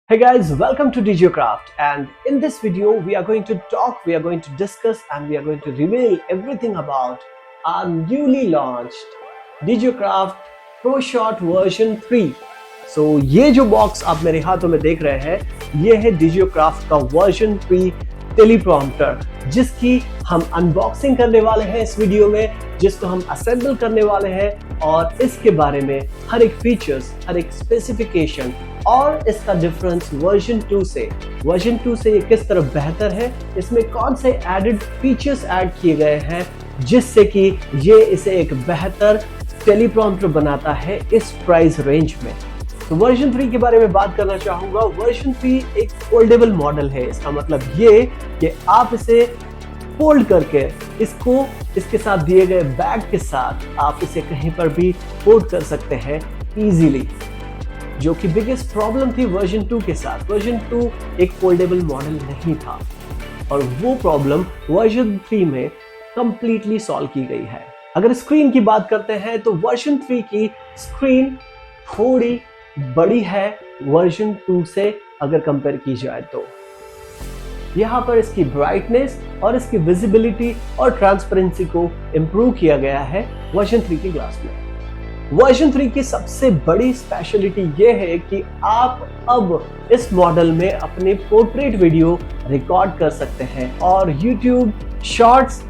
Hey guys, welcome to DJCraft, and in this video we are going to talk, we are going to discuss and we are going to reveal everything about our newly launched DJCraft ProShot version 3. So ये जो box आप मेरे हाथों में देख रहे हैं ये है DJCraft का वर्जन 3 टेलीप्रॉम्प्टर जिसकी हम अनबॉक्सिंग करने वाले हैं इस वीडियो में, जिसको हम असेंबल करने वाले हैं और इसके बारे में हर एक फीचर्स, हर एक स्पेसिफिकेशन और इसका डिफरेंस वर्जन 2 से ये किस तरह बेहतर है, इसमें कौन से एडेड फीचर्स ऐड किए गए हैं जिससे कि ये इसे एक बेहतर टेलीप्रॉम्प्टर बनाता है इस प्राइस रेंज में। तो वर्जन 3 के बारे में बात करना चाहूंगा। वर्जन 3 एक फोल्डेबल मॉडल है। इसका मतलब ये कि आप इसे फोल्ड करके इसको इसके साथ दिए गए बैग के साथ आप इसे कहीं पर भी फोल्ड कर सकते हैं इजीली, जो कि बिगेस्ट प्रॉब्लम थी वर्जन 2 के साथ। वर्जन 2 एक फोल्डेबल मॉडल नहीं था और वो प्रॉब्लम वर्जन 3 में कंप्लीटली सॉल्व की गई है। अगर स्क्रीन की बात करते हैं तो वर्जन 3 की स्क्रीन थोड़ी बड़ी है वर्जन 2 से अगर कंपेयर की जाए तो। यहाँ पर इसकी ब्राइटनेस और इसकी विजिबिलिटी और ट्रांसपेरेंसी को इंप्रूव किया गया है वर्जन 3 के ग्लास में। वर्जन 3 की सबसे बड़ी स्पेशलिटी ये है कि आप अब इस मॉडल में अपने पोर्ट्रेट वीडियो रिकॉर्ड कर सकते हैं और YouTube शॉर्ट्स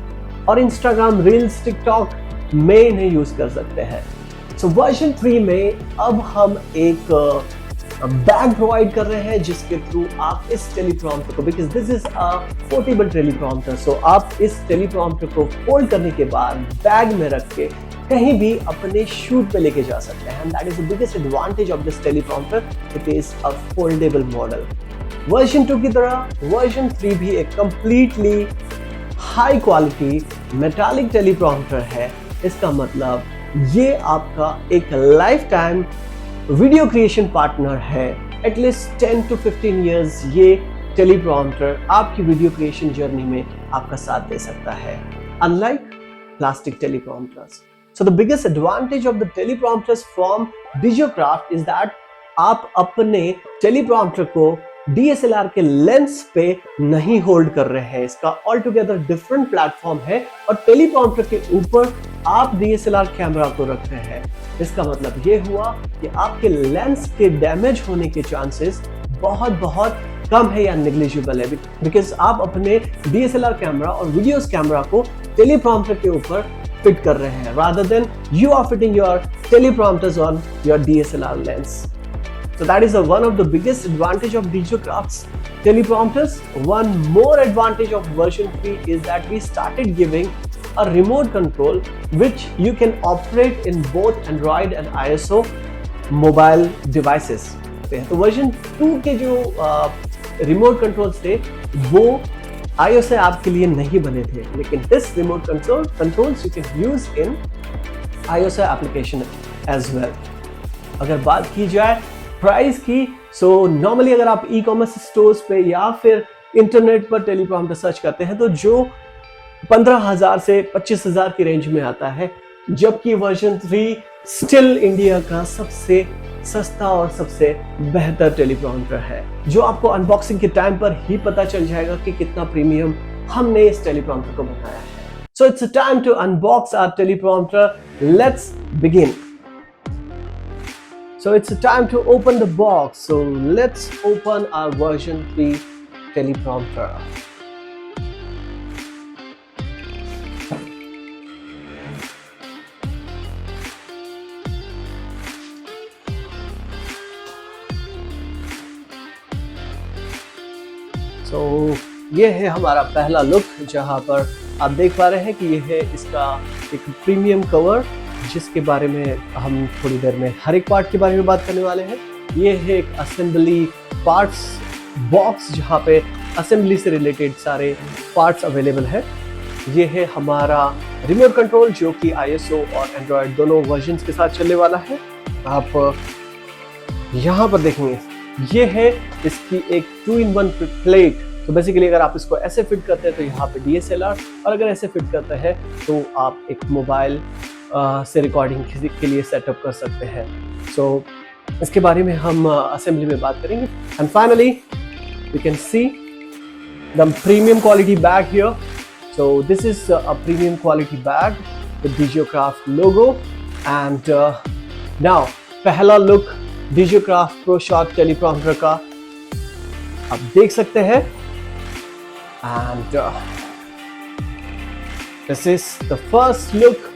और Instagram रील्स, टिकटॉक में इन्हें यूज कर सकते हैं। सो वर्जन 3 में अब हम एक बैग प्रोवाइड कर रहे हैं जिसके थ्रू आप इस टेलीप्रॉम्प्टर को, because this is a portable teleprompter, so आप इस टेलीप्रॉम्प्टर को फोल्ड करने के बाद बैग में रख के कहीं भी अपने शूट पे लेके जा सकते हैं। And that is the biggest advantage of this teleprompter, it is a foldable model. Version 2 की तरह वर्जन 3 भी एक completely high quality metallic teleprompter है। इसका मतलब ये आपका एक life time video creation partner है। एटलीस्ट 10 to 15 years ये टेलीप्रॉम्प्टर आपकी वीडियो क्रिएशन जर्नी में आपका साथ दे सकता है, unlike plastic teleprompters. So the biggest advantage of the teleprompters from DJCraft is that आप अपने टेलीप्रॉम्प्टर को DSLR के लेंस पे नहीं होल्ड कर रहे हैं। इसका ऑल टुगेदर डिफरेंट प्लेटफॉर्म है और टेलीप्रॉम्प्टर के ऊपर आप DSLR कैमरा को रख रहे हैं। इसका मतलब ये हुआ कि आपके लेंस के डैमेज होने के चांसेस बहुत कम है या नेग्लिजिबल है, बिकॉज आप अपने DSLR कैमरा और वीडियोस कैमरा को टेलीप्रॉम्प्टर के ऊपर फिट कर रहे हैं, rather than you are fitting your teleprompters on your DSLR lens. So that is one of the biggest advantage of DJCraft's teleprompters. One more advantage of version 3 is that we started giving a remote control which you can operate in both Android and ISO mobile devices. तो version 2 के जो remote controls थे वो iOS app के लिए नहीं बने थे, लेकिन this remote controls you can use in iOS application as well. अगर बात की जाए प्राइस की, सो नॉर्मली अगर आप ई कॉमर्स स्टोर्स पे या फिर इंटरनेट पर टेलीप्रॉम्प्टर सर्च करते हैं तो जो 15,000 से 25,000 की रेंज में आता है, जबकि वर्जन 3 स्टिल इंडिया का सबसे सस्ता और सबसे बेहतर टेलीप्रॉम्प्टर है, जो आपको अनबॉक्सिंग के टाइम पर ही पता चल जाएगा कि कितना प्रीमियम हमने इस टेलीप्रॉम्प्टर को बनाया है। So it's time to unbox our teleprompter, let's begin. So it's time to open the box. So let's open our version 3 teleprompter. So ये है हमारा पहला लुक, जहाँ पर आप देख पा रहे हैं कि ये है इसका एक प्रीमियम कवर जिसके बारे में हम थोड़ी देर में हर एक पार्ट के बारे में बात करने वाले हैं। ये है एक असेंबली पार्ट्स बॉक्स जहाँ पे असेंबली से रिलेटेड सारे पार्ट्स अवेलेबल है। ये है हमारा रिमोट कंट्रोल जो कि ISO और एंड्रॉयड दोनों वर्जन्स के साथ चलने वाला है। आप यहाँ पर देखेंगे ये है इसकी एक 2-in-1 प्लेट। तो बेसिकली अगर आप इसको ऐसे फिट करते हैं तो यहाँ पे DSLR, और अगर ऐसे फिट करते हैं तो आप एक मोबाइल से रिकॉर्डिंग के लिए सेटअप कर सकते हैं। सो इसके बारे में हम असेंबली में बात करेंगे. And finally you can see the premium quality bag here. So this is a premium quality bag with DigiCraft logo. And now पहला look DigiCraft ProShot teleprompter का आप देख सकते हैं. And this is the first look.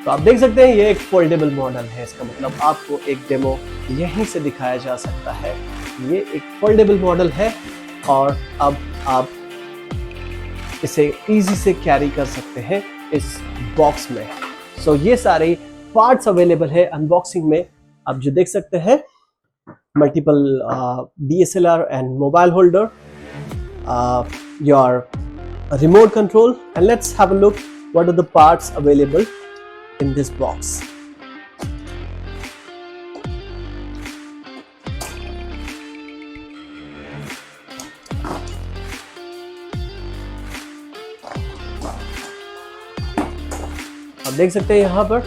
तो आप देख सकते हैं ये एक फोल्डेबल मॉडल है. इसका मतलब आपको एक डेमो यहीं से दिखाया जा सकता है. ये एक फोल्डेबल मॉडल है और अब आप इसे इजी से कैरी कर सकते हैं इस बॉक्स में. सो ये सारे पार्ट्स अवेलेबल है अनबॉक्सिंग में. आप जो देख सकते हैं multiple DSLR and mobile holder, your remote control, and let's have a look what are the parts available in this box. आप देख सकते हैं यहाँ पर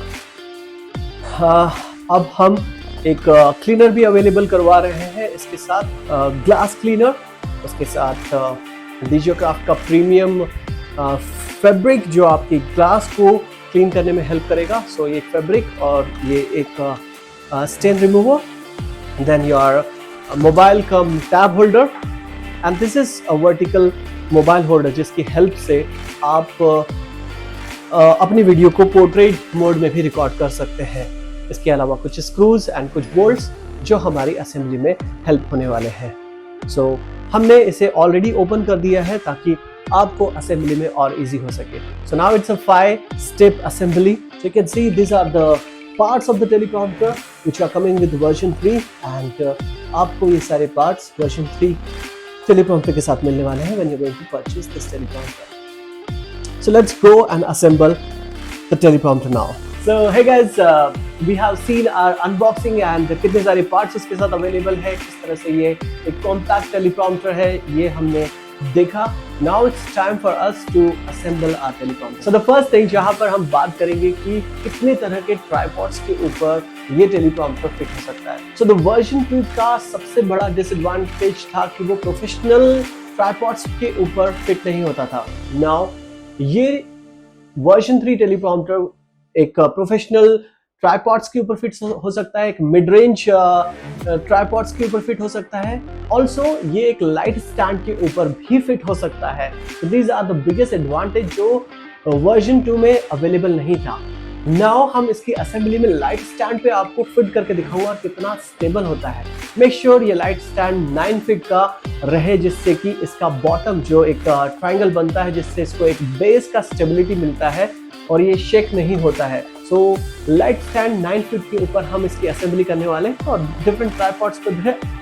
अब हम एक क्लीनर भी अवेलेबल करवा रहे हैं इसके साथ, ग्लास क्लीनर. उसके साथ DigiCraft का प्रीमियम फैब्रिक जो आपकी ग्लास को क्लीन करने में हेल्प करेगा. सो ये फैब्रिक और ये एक stain remover, then your mobile cum tab holder, and this is a vertical mobile holder जिसकी हेल्प से आप अपनी वीडियो को पोर्ट्रेट मोड में भी रिकॉर्ड कर सकते हैं. इसके अलावा कुछ स्क्रूज एंड कुछ बोल्ट्स जो हमारी असेंबली में हेल्प होने वाले हैं. सो हमने इसे ऑलरेडी ओपन कर दिया है ताकि आपको असेंबली में और इजी हो सके. So now it's a 5-step assembly. So you can see these are the parts of the teleprompter which are coming with version 3, and आपको ये सारे parts version 3 teleprompter के साथ मिलने वाले हैं when you're going to purchase this teleprompter. So let's go and assemble the teleprompter now. So hey guys, we have seen our unboxing and कितने सारे parts इसके साथ available है, किस तरह से ये एक compact teleprompter है ये हमने देखा. Now it's time for us to assemble our teleprompter. So the first thing जहाँ पर हम बात करेंगे कि कितने तरह के ट्राइपॉड्स के ऊपर ये teleprompter फिट हो सकता है. So the version 2 का सबसे बड़ा डिसएडवांटेज था कि वो प्रोफेशनल ट्राइपॉड्स के ऊपर फिट नहीं होता था. Now ये वर्जन 3 teleprompter एक प्रोफेशनल ट्राइपॉड्स के ऊपर फिट हो सकता है, एक मिड रेंज ट्राइपॉड्स के ऊपर फिट हो सकता है, ऑल्सो ये एक लाइट स्टैंड के ऊपर भी फिट हो सकता है. So these are the biggest advantage जो वर्जन 2 में अवेलेबल नहीं था. नाउ हम इसकी असेंबली में लाइट स्टैंड पे आपको फिट करके दिखाऊंगा कितना स्टेबल होता है. मेक श्योर ये लाइट स्टैंड 9 फीट का रहे जिससे कि इसका बॉटम जो एक ट्रायंगल बनता है जिससे इसको एक बेस का स्टेबिलिटी मिलता है और ये शेक नहीं होता है. सो लाइट स्टैंड 9 फीट के ऊपर हम इसकी असेंबली करने वाले हैं और डिफरेंट ट्राइपॉड्स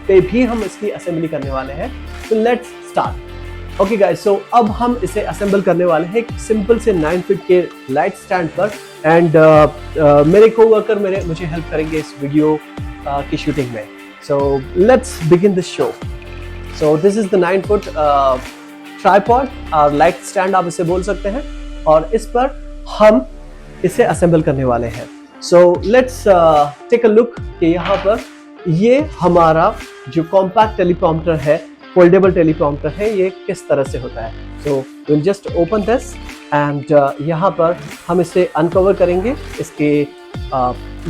पे भी हम इसकी असेंबली करने वाले हैं. So let's start. Okay guys, so अब हम इसे असेंबल करने वाले हैं एक सिंपल से 9 फीट के लाइट स्टैंड पर. एंड मेरे कोवर्कर मुझे हेल्प करेंगे इस वीडियो की शूटिंग में. So let's begin this show. So this is the 9 foot tripod और लाइट स्टैंड आप इसे बोल सकते हैं, और इस पर हम इसे असेंबल करने वाले हैं. So let's take a look कि यहाँ पर ये हमारा जो कॉम्पैक्ट टेलीप्रॉम्प्टर है, फोल्डेबल टेलीप्रॉम्प्टर है, ये किस तरह से होता है. So will just open this and यहाँ पर हम इसे अनकवर करेंगे. इसके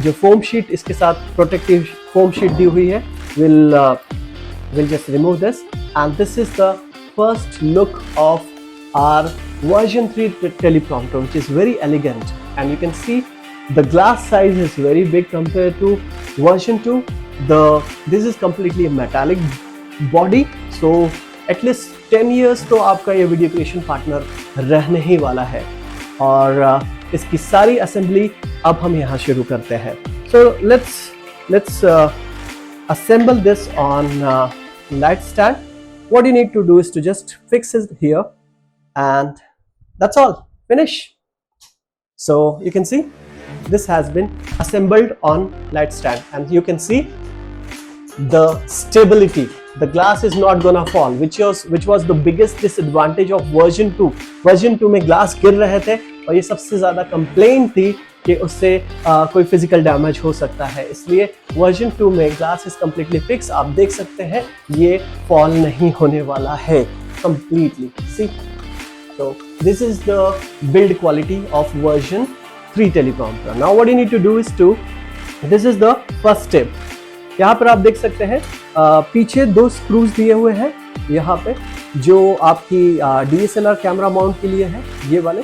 जो फोम शीट इसके साथ प्रोटेक्टिव फोम शीट दी हुई है, we'll just remove this, and this is the first look of our version 3 teleprompter, which is very elegant, and you can see the glass size is very big compared to version 2. This is completely a metallic body, so at least 10 years तो आपका ये video creation partner रहने ही वाला है. और इसकी सारी assembly अब हम यहाँ शुरू करते हैं. So let's assemble this on light stand. What you need to do is to just fix it here, and that's all. Finish. So you can see this has been assembled on light stand, and you can see the stability. The glass is not gonna fall, which was the biggest disadvantage of version 2. version 2 में glass गिर रहे थे और ये सबसे ज़्यादा complaint थी कि उससे कोई फिजिकल डैमेज हो सकता है, इसलिए वर्जन 2 में ग्लास इज कम्प्लीटली फिक्स। आप देख सकते हैं ये फॉल नहीं होने वाला है completely. See, so this is the build quality of version 3 teleprompter. Now what you need to do is to, this is the first step. यहाँ पर आप देख सकते हैं पीछे 2 स्क्रूज दिए हुए हैं यहाँ पे, जो आपकी DSLR कैमरा माउंट के लिए है, ये वाले,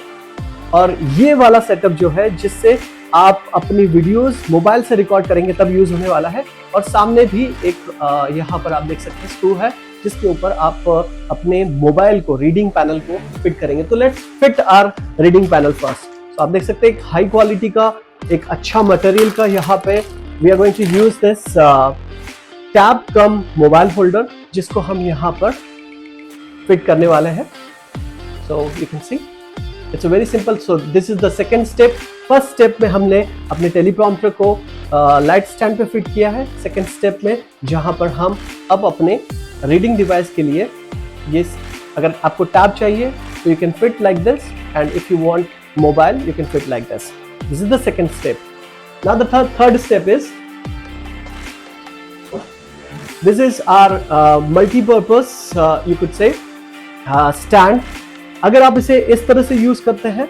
और ये वाला सेटअप जो है जिससे आप अपनी वीडियोस मोबाइल से रिकॉर्ड करेंगे तब यूज होने वाला है। और सामने भी एक यहाँ पर आप देख सकते हैं स्क्रू है जिसके ऊपर आप अपने मोबाइल को, रीडिंग पैनल को फिट करेंगे। तो let's fit our reading panel first. तो आप देख सकते हैं एक हाई क्वालिटी का, एक अच्छा मटेरियल का यहाँ पे we are going to use this tab cum mobile holder, जिसको हम यहाँ पर फिट करने वाले हैं। So you can see it's very simple. So this is the second step. First step में हमने अपने टेलीप्रॉम्प्टर को लाइट स्टैंड पे फिट किया है। सेकेंड स्टेप में जहाँ पर हम अब अपने रीडिंग डिवाइस के लिए, ये अगर आपको टैब चाहिए तो you can fit like this, and if you want mobile you can fit like this. This is the second step. Now the third step is, this is our multipurpose you could say stand. अगर आप इसे इस तरह से use करते हैं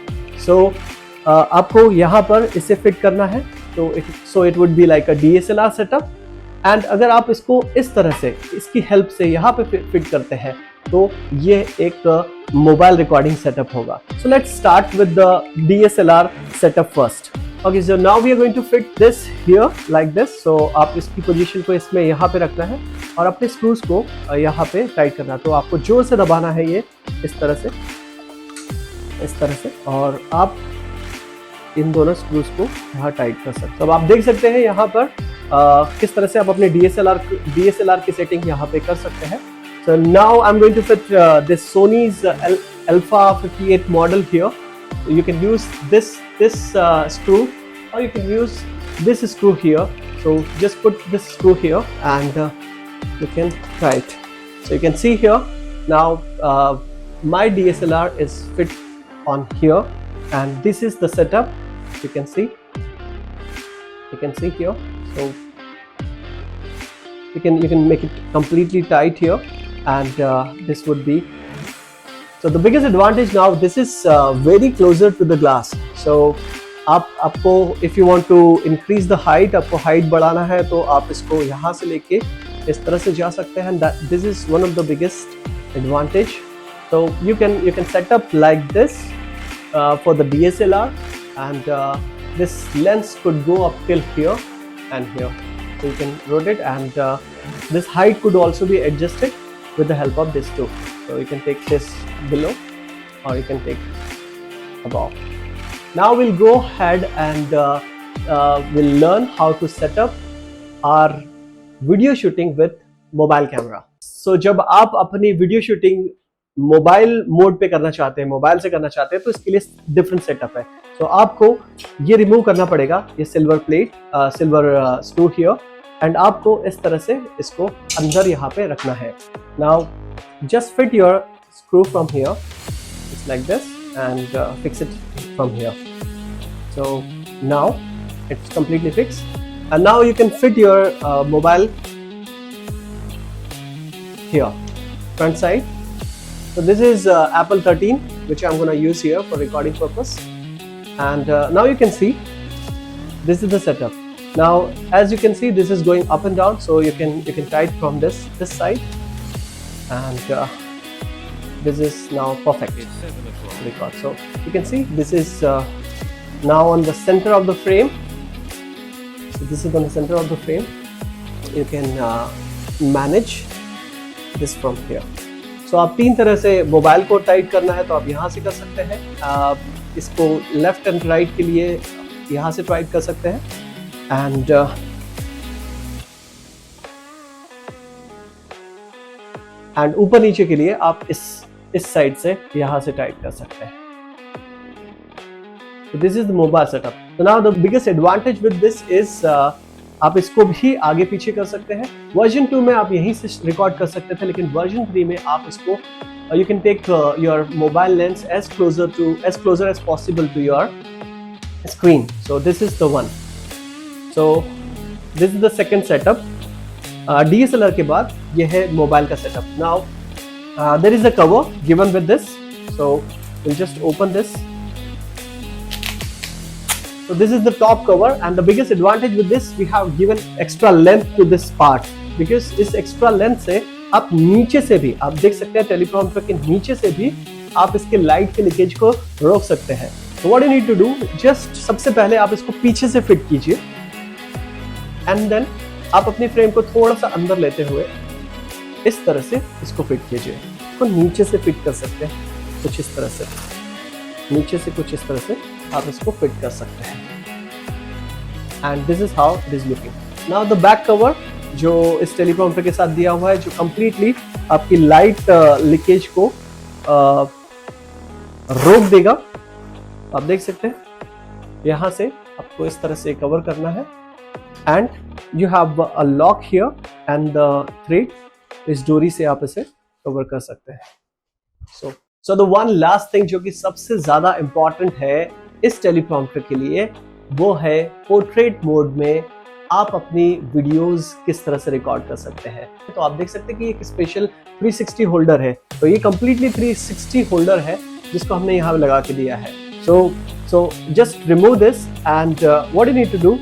आपको यहाँ पर इसे फिट करना है, तो it would be like a DSLR setup. And अगर आप इसको इस तरह से, इसकी हेल्प से यहाँ पे फिट करते हैं तो ये एक मोबाइल रिकॉर्डिंग सेटअप होगा। So let's start with the DSLR setup first. Okay, so now we are going to fit this here like this. So आप इसकी पोजीशन को इसमें यहाँ पे रखना है और अपने स्क्रूज को यहाँ पे टाइट करना है। तो आपको जोर से दबाना है ये इस तरह से, और आप इन दोनों स्क्रूज को यहाँ टाइट कर सकते हैं। तो अब आप देख सकते हैं यहाँ पर किस तरह से आप अपने DSLR की सेटिंग यहाँ पे कर सकते हैं। So now I'm going to fit this Sony's Alpha 58 model here. You can use this screw, or you can use this screw here. So just put this screw here and you can tight. So you can see here now my DSLR is fit on here, and this is the setup. You can see here. So you can make it completely tight here, and this would be, so the biggest advantage now, this is very closer to the glass. So आपको if you want to increase the height, आपको height बढ़ाना है तो आप इसको यहाँ से लेके इस तरह से जा सकते हैं। This is one of the biggest advantage. So you can set up like this for the DSLR, and this lens could go up till here and here. So you can rotate, and this height could also be adjusted with the help of this tool. So you can take this below, or you can take above. Now we'll go ahead and we'll learn how to set up our video shooting with mobile camera. So जब आप अपनी video shooting mobile mode पे करना चाहते हैं, mobile से करना चाहते हैं, तो इसके लिए डिफरेंट सेटअप है। तो आपको ये रिमूव करना पड़ेगा, ये silver plate, silver screw here, and आपको इस तरह से इसको अंदर यहाँ पे रखना है। Now just fit your screw from here, it's like this, and fix it from here. So now it's completely fixed, and now you can fit your mobile here, front side. So this is Apple 13, which I'm going to use here for recording purpose. And now you can see this is the setup. Now as you can see, this is going up and down, so you can tight from this side, and this is now perfect record. So you can see this is now on the center of the frame. So this is on the center of the frame. You can manage this from here. So आप 3 तरह से mobile को tight करना है तो आप यहाँ से कर सकते हैं, इसको लेफ्ट एंड राइट के लिए यहाँ से टाइट कर सकते हैं, एंड ऊपर नीचे के लिए आप इस साइड से यहाँ से टाइट कर सकते हैं। So this is the mobile setup. So now the biggest advantage with this is आप इसको भी आगे पीछे कर सकते हैं। वर्जन 2 में आप यहीं से रिकॉर्ड कर सकते थे, लेकिन वर्जन 3 में आप इसको you can take your mobile lens as closer as possible to your screen. So this is the one. So this is the second setup. DSLR के बाद ये है मोबाइल का setup. Now there is a cover given with this. So we'll just open this. So this is the top cover, and the biggest advantage with this, we have given extra length to this part, because इस extra length से आप नीचे से भी, आप देख सकते हैं टेलीप्रॉम्प्टर के नीचे से भी आप इसके लाइट के लीकेज को रोक सकते हैं. So what you need to do, just सबसे पहले आप इसको पीछे से फिट कीजिए, एंड देन आप अपनी फ्रेम को थोड़ा सा अंदर लेते हुए इस तरह से इसको फिट कीजिए. इसको नीचे से फिट कर सकते हैं, कुछ इस तरह से, नीचे से कुछ इस तरह से आप इसको फिट कर सकते हैं. And this is how it is looking. Now the back cover जो इस टेलीप्रॉम्प्टर के साथ दिया हुआ है, जो कंप्लीटली आपकी लाइट लीकेज को रोक देगा. आप देख सकते हैं यहाँ से आपको इस तरह से कवर करना है, and you have a lock here and the thread, इस डोरी से आप इसे कवर कर सकते हैं. So the one last thing जो कि सबसे ज्यादा इंपॉर्टेंट है इस टेलीप्रॉम्प्टर के लिए, वो है पोर्ट्रेट मोड में आप अपनी वीडियोस किस तरह से रिकॉर्ड कर सकते हैं. तो आप देख सकते हैं कि एक स्पेशल 360 होल्डर है. तो ये कंप्लीटली 360 होल्डर है जिसको हमने यहाँ पे लगा के दिया है. So just remove this, and what you need to do,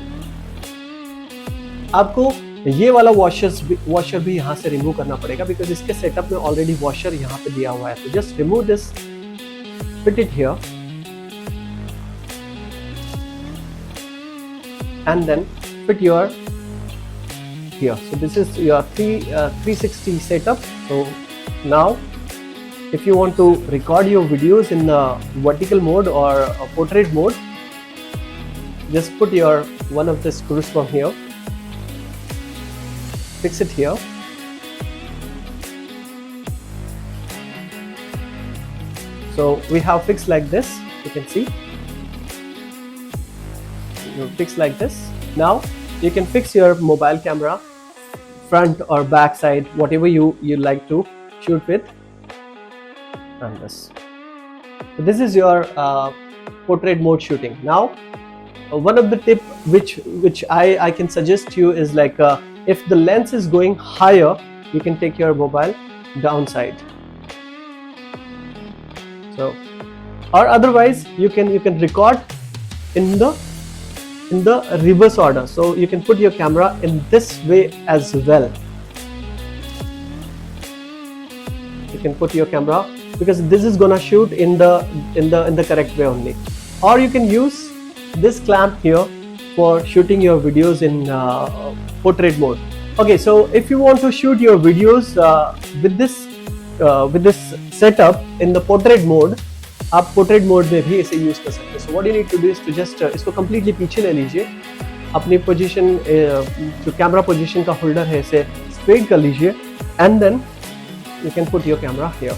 आपको ये वाला वॉशर भी यहाँ से रिमूव करना पड़ेगा, बिकॉज इसके सेटअप में ऑलरेडी वॉशर यहाँ पे दिया हुआ है. तो just remove this, fit it here, and then fit your here. So this is your 360 setup. So now if you want to record your videos in the vertical mode or portrait mode, just put your one of the screws from here, fix it here, so we have fixed like this. You can see you fix like this. Now you can fix your mobile camera front or back side, whatever you like to shoot with, and this. So this is your portrait mode shooting. Now one of the tip which I can suggest you is like if the lens is going higher, you can take your mobile downside. So or otherwise you can record in the reverse order. So you can put your camera in this way as well. You can put your camera, because this is gonna shoot in the correct way only. Or you can use this clamp here for shooting your videos in portrait mode. Okay, so if you want to shoot your videos with this setup in the portrait mode, आप portrait mode में भी इसे use कर सकते हैं. So what you need to do is to just इसको completely पीछे ले लीजिए, अपनी पोजीशन जो कैमरा पोजीशन का होल्डर है इसे स्ट्रेट कर लीजिए, and then you can put your camera here.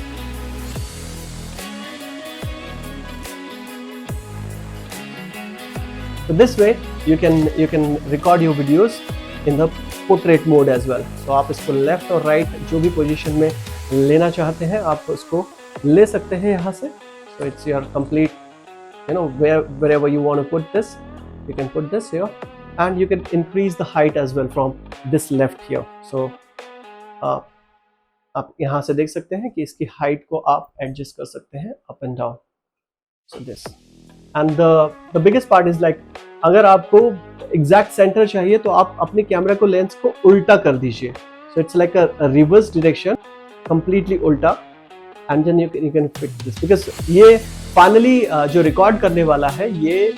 So this way you can record your videos in the portrait mode as well. So आप इसको लेफ्ट और राइट जो भी पोजीशन में लेना चाहते हैं आप उसको ले सकते हैं यहाँ से. So it's your complete, wherever you want to put this, you can put this here, and you can increase the height as well from this left here. So आप यहाँ से देख सकते हैं कि इसकी हाइट को आप एडजस्ट कर सकते हैं up and down. So this, and the biggest part is like, अगर आपको एग्जैक्ट सेंटर चाहिए तो आप अपने कैमरा को लेंस को उल्टा कर दीजिए. So it's like a reverse direction, completely उल्टा, and then you can fit this, because ये फाइनली जो रिकॉर्ड करने वाला है ये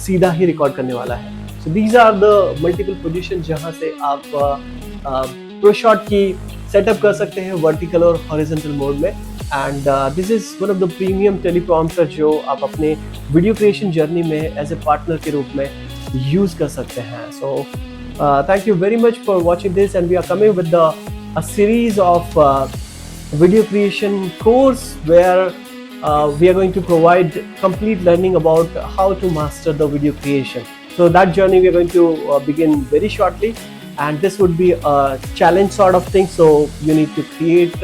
सीधा ही रिकॉर्ड करने वाला है. So these are the multiple positions जहाँ से आप प्रो शॉट की सेटअप कर सकते हैं वर्टिकल और हॉरिजॉन्टल मोड में. And this is one of the premium teleprompter जो आप अपने वीडियो क्रिएशन जर्नी में एज ए पार्टनर के रूप में यूज कर सकते हैं. So thank you very much for watching this, and we are coming with a series of video creation course where we are going to provide complete learning about how to master the video creation. So that journey we are going to begin very shortly, and this would be a challenge sort of thing. So you need to create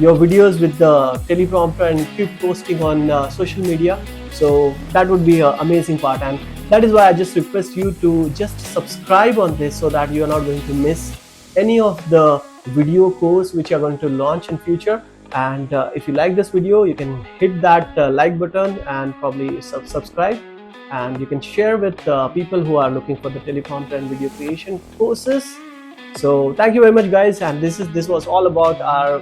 your videos with the teleprompter and keep posting on social media. So that would be an amazing part, and That is why I just request you to just subscribe on this so that you are not going to miss any of the video course which are going to launch in future. And if you like this video, you can hit that like button and probably subscribe, and you can share with people who are looking for the teleprompter and video creation courses. So thank you very much, guys, and this was all about our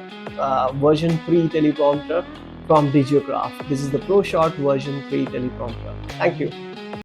version 3 teleprompter from DigiCraft. This is the ProShot version 3 teleprompter. Thank you.